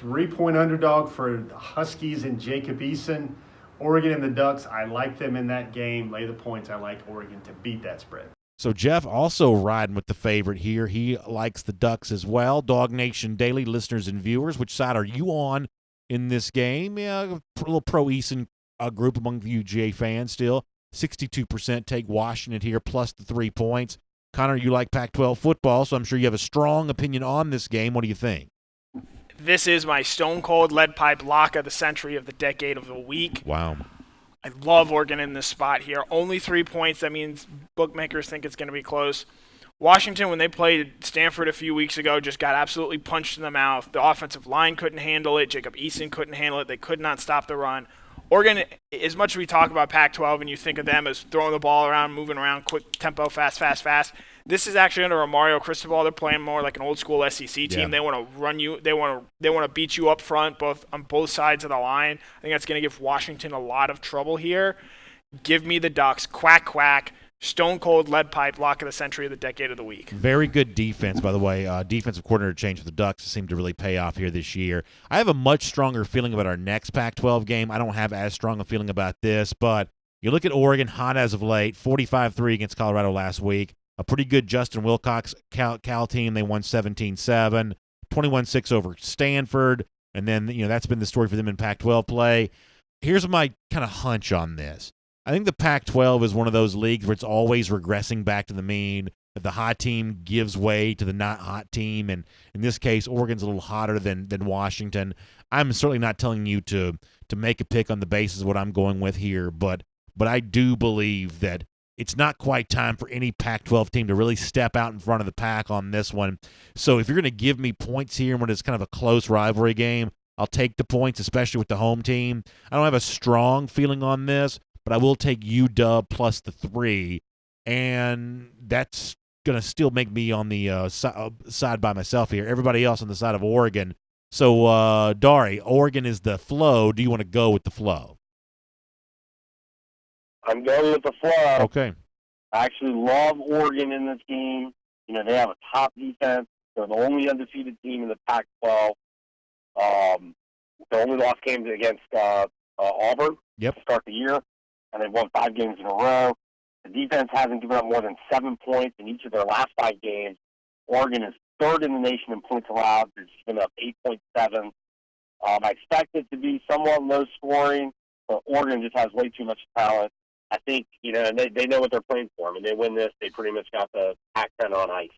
3-point underdog for the Huskies and Jacob Eason. Oregon and the Ducks, I like them in that game. Lay the points. I like Oregon to beat that spread. So Jeff also riding with the favorite here. He likes the Ducks as well. Dog Nation Daily listeners and viewers, which side are you on in this game? Yeah, a little pro-Eason group among the UGA fans still. 62% take Washington here, plus the 3 points. Connor, you like Pac-12 football, so I'm sure you have a strong opinion on this game. What do you think? This is my stone-cold lead pipe lock of the century, of the decade, of the week. Wow. I love Oregon in this spot here. Only 3 points. That means bookmakers think it's going to be close. Washington, when they played Stanford a few weeks ago, just got absolutely punched in the mouth. The offensive line couldn't handle it. Jacob Eason couldn't handle it. They could not stop the run. Oregon, as much as we talk about Pac-12 and you think of them as throwing the ball around, moving around, quick tempo, fast, this is actually under a Mario Cristobal. They're playing more like an old school SEC team. Yeah. They want to run you. They want to beat you up front, on both sides of the line. I think that's going to give Washington a lot of trouble here. Give me the Ducks. Quack, quack. Stone cold lead pipe, lock of the century of the decade of the week. Very good defense, by the way. Defensive coordinator change for the Ducks seemed to really pay off here this year. I have a much stronger feeling about our next Pac-12 game. I don't have as strong a feeling about this, but you look at Oregon, hot as of late, 45-3 against Colorado last week. A pretty good Justin Wilcox Cal team. They won 17-7, 21-6 over Stanford, and then that's been the story for them in Pac-12 play. Here's my kind of hunch on this. I think the Pac-12 is one of those leagues where it's always regressing back to the mean, that the hot team gives way to the not hot team, and in this case, Oregon's a little hotter than Washington. I'm certainly not telling you to make a pick on the basis of what I'm going with here, but I do believe that it's not quite time for any Pac-12 team to really step out in front of the pack on this one. So if you're going to give me points here when it's kind of a close rivalry game, I'll take the points, especially with the home team. I don't have a strong feeling on this, but I will take UW plus the 3, and that's going to still make me on the side by myself here. Everybody else on the side of Oregon. So, Dari, Oregon is the flow. Do you want to go with the flow? I'm going with the flow. Okay. I actually love Oregon in this game. They have a top defense. They're the only undefeated team in the Pac-12. The only loss came against Auburn to start the year, and they've won 5 games in a row. The defense hasn't given up more than 7 points in each of their last 5 games. Oregon is third in the nation in points allowed. It's given up 8.7. I expect it to be somewhat low scoring, but Oregon just has way too much talent. I think, they know what they're playing for. I mean, they win this, they pretty much got the Pac-10 on ice.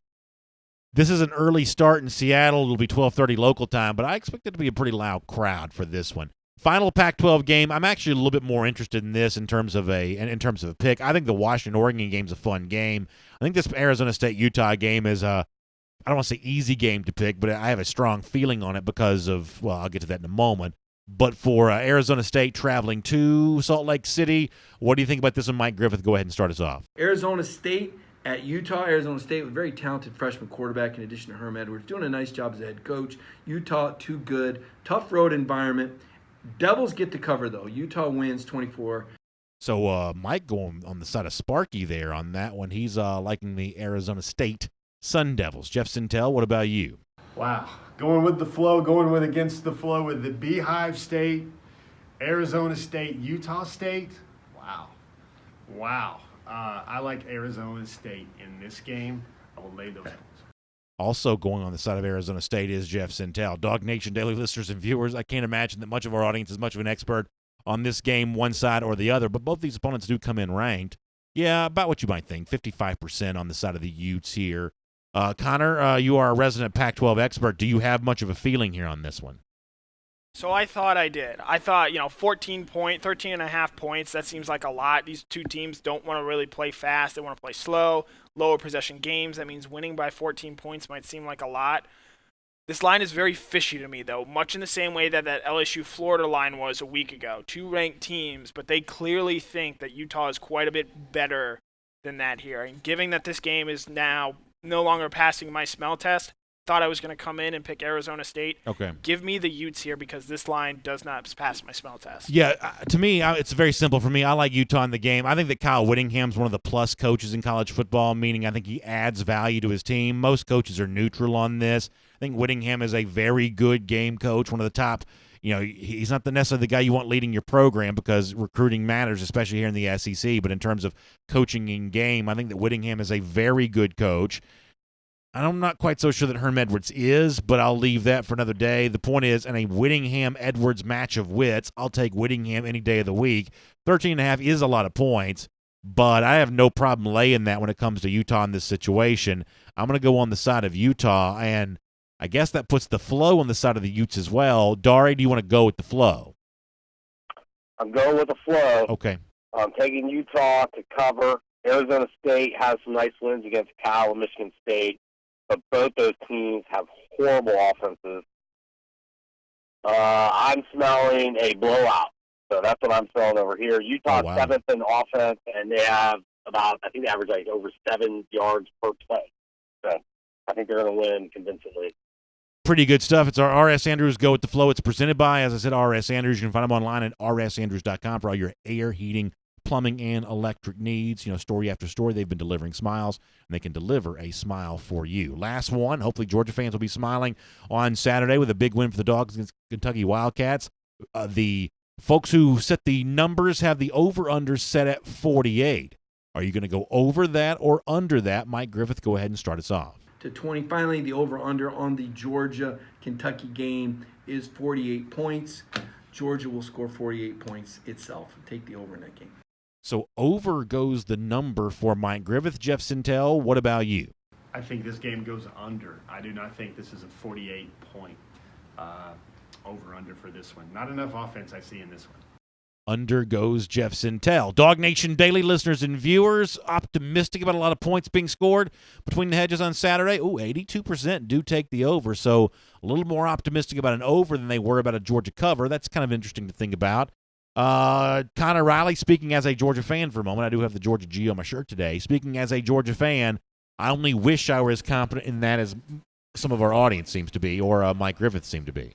This is an early start in Seattle. It'll be 12:30 local time, but I expect it to be a pretty loud crowd for this one. Final Pac-12 game. I'm actually a little bit more interested in this in terms of a pick. I think the Washington-Oregon game's a fun game. I think this Arizona State-Utah game is I don't want to say easy game to pick, but I have a strong feeling on it because of, well, I'll get to that in a moment. But for Arizona State traveling to Salt Lake City, what do you think about this one, Mike Griffith? Go ahead and start us off. Arizona State at Utah. Arizona State with a very talented freshman quarterback in addition to Herm Edwards. Doing a nice job as a head coach. Utah, too good. Tough road environment. Devils get to cover, though. Utah wins 24. So Mike going on the side of Sparky there on that one. He's liking the Arizona State Sun Devils. Jeff Sintel, what about you? Wow. Going with the flow, going with against the flow with the Beehive State, Arizona State, Utah State. Wow. I like Arizona State in this game. I will lay those points. Also going on the side of Arizona State is Jeff Sintel. Dog Nation daily listeners and viewers, I can't imagine that much of our audience is much of an expert on this game, one side or the other, but both these opponents do come in ranked. Yeah, about what you might think, 55% on the side of the Utes here. Connor, you are a resident Pac-12 expert. Do you have much of a feeling here on this one? So I thought I did. I thought, 13 and a half points, that seems like a lot. These two teams don't want to really play fast. They want to play slow, lower possession games. That means winning by 14 points might seem like a lot. This line is very fishy to me, though, much in the same way that LSU-Florida line was a week ago. 2 ranked teams, but they clearly think that Utah is quite a bit better than that here. And given that this game is now no longer passing my smell test, thought I was going to come in and pick Arizona State. Okay. Give me the Utes here because this line does not pass my smell test. Yeah, to me, it's very simple for me. I like Utah in the game. I think that Kyle Whittingham's one of the plus coaches in college football, meaning I think he adds value to his team. Most coaches are neutral on this. I think Whittingham is a very good game coach, one of the top. He's not necessarily the guy you want leading your program because recruiting matters, especially here in the SEC. But in terms of coaching in game, I think that Whittingham is a very good coach. I'm not quite so sure that Herm Edwards is, but I'll leave that for another day. The point is, in a Whittingham-Edwards match of wits, I'll take Whittingham any day of the week. 13.5 is a lot of points, but I have no problem laying that when it comes to Utah in this situation. I'm going to go on the side of Utah, and I guess that puts the flow on the side of the Utes as well. Dari, do you want to go with the flow? I'm going with the flow. Okay. I'm taking Utah to cover. Arizona State has some nice wins against Cal and Michigan State. But both those teams have horrible offenses. I'm smelling a blowout. So that's what I'm selling over here. Utah wow. 7th in offense, and they have I think they average like over 7 yards per play. So I think they're going to win convincingly. Pretty good stuff. It's our R.S. Andrews Go with the Flow. It's presented by, as I said, R.S. Andrews. You can find them online at rsandrews.com for all your air, heating, plumbing, and electric needs. Story after story, they've been delivering smiles, and they can deliver a smile for you. Last one, hopefully Georgia fans will be smiling on Saturday with a big win for the Dogs against Kentucky Wildcats. The folks who set the numbers have the over-under set at 48. Are you going to go over that or under that? Mike Griffith, go ahead and start us off. To 20. Finally, the over-under on the Georgia-Kentucky game is 48 points. Georgia will score 48 points itself. Take the over in that game. So over goes the number for Mike Griffith. Jeff Sintel, what about you? I think this game goes under. I do not think this is a 48-point over-under for this one. Not enough offense I see in this one. Under goes Jeff Sintel. Dog Nation Daily listeners and viewers, optimistic about a lot of points being scored between the hedges on Saturday. 82% do take the over, so a little more optimistic about an over than they were about a Georgia cover. That's kind of interesting to think about. Connor Riley, speaking as a Georgia fan for a moment. I do have the Georgia G on my shirt today. Speaking as a Georgia fan, I only wish I were as confident in that as some of our audience seems to be, or Mike Griffith seemed to be.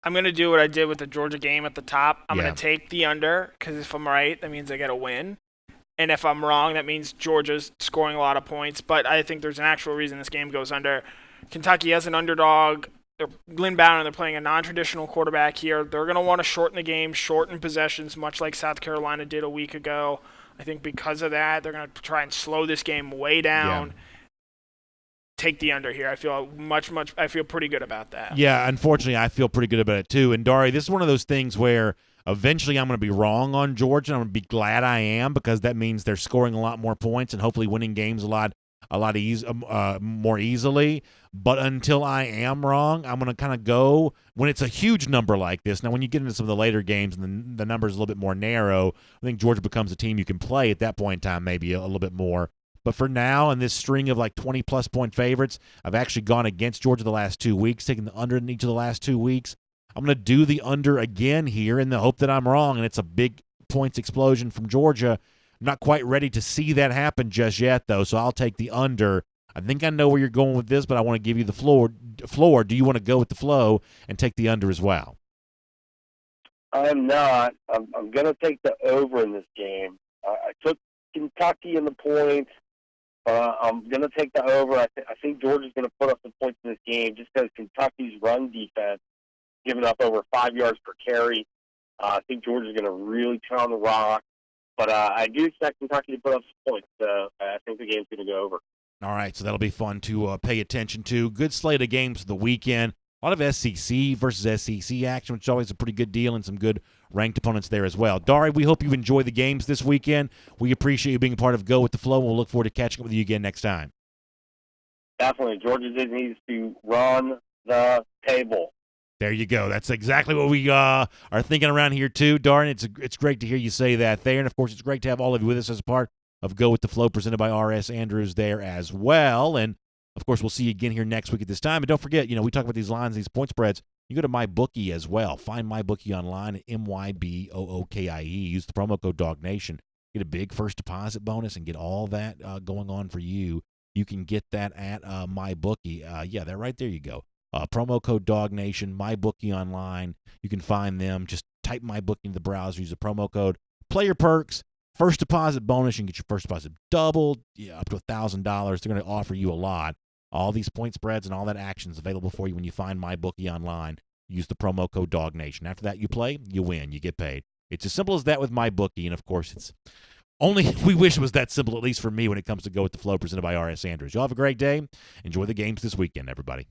I'm going to do what I did with the Georgia game at the top. I'm Yeah. going to take the under because if I'm right, that means I get a win. And if I'm wrong, that means Georgia's scoring a lot of points. But I think there's an actual reason this game goes under. Kentucky as an underdog. They're Lynn Bowden. They're playing a non-traditional quarterback here. They're going to want to shorten the game, shorten possessions, much like South Carolina did a week ago. I think because of that, they're going to try and slow this game way down. Yeah. Take the under here. I feel pretty good about that. Yeah, unfortunately, I feel pretty good about it too. And Dari, this is one of those things where eventually I'm going to be wrong on Georgia, and I'm going to be glad I am because that means they're scoring a lot more points and hopefully winning games a lot more easily. But until I am wrong, I'm going to kind of go when it's a huge number like this. Now, when you get into some of the later games and the number is a little bit more narrow, I think Georgia becomes a team you can play at that point in time, maybe a little bit more. But for now, in this string of like 20-plus point favorites, I've actually gone against Georgia the last 2 weeks, taking the under in each of the last 2 weeks. I'm going to do the under again here in the hope that I'm wrong, and it's a big points explosion from Georgia. I'm not quite ready to see that happen just yet, though, so I'll take the under. I think I know where you're going with this, but I want to give you the floor. Do you want to go with the flow and take the under as well? I'm not. I'm going to take the over in this game. I took Kentucky in the points. I'm going to take the over. I think Georgia's going to put up the points in this game just because Kentucky's run defense giving up over 5 yards per carry. I think Georgia's going to really pound the rock. But I do expect Kentucky to put up some points. I think the game's going to go over. All right, so that'll be fun to pay attention to. Good slate of games for the weekend. A lot of SEC versus SEC action, which is always a pretty good deal, and some good ranked opponents there as well. Dari, we hope you enjoy the games this weekend. We appreciate you being a part of Go with the Flow, and we'll look forward to catching up with you again next time. Definitely. Georgia needs to run the table. There you go. That's exactly what we are thinking around here, too. Darn, it's great to hear you say that there. And, of course, it's great to have all of you with us as a part of Go with the Flow, presented by R.S. Andrews there as well. And, of course, we'll see you again here next week at this time. And don't forget, we talk about these lines, these point spreads. You go to MyBookie as well. Find MyBookie online at MYBOOKIE. Use the promo code DogNation. Get a big first deposit bonus and get all that going on for you. You can get that at MyBookie. Yeah, that right there you go. Promo code DogNation, MyBookie online. You can find them. Just type MyBookie into the browser. Use the promo code. Play your perks. First deposit bonus. You can get your first deposit doubled, up to $1,000. They're going to offer you a lot. All these point spreads and all that action is available for you when you find MyBookie online. Use the promo code DogNation. After that, you play, you win, you get paid. It's as simple as that with MyBookie, and of course, it's only we wish it was that simple, at least for me, when it comes to Go with the Flow, presented by R.S. Andrews. Y'all have a great day. Enjoy the games this weekend, everybody.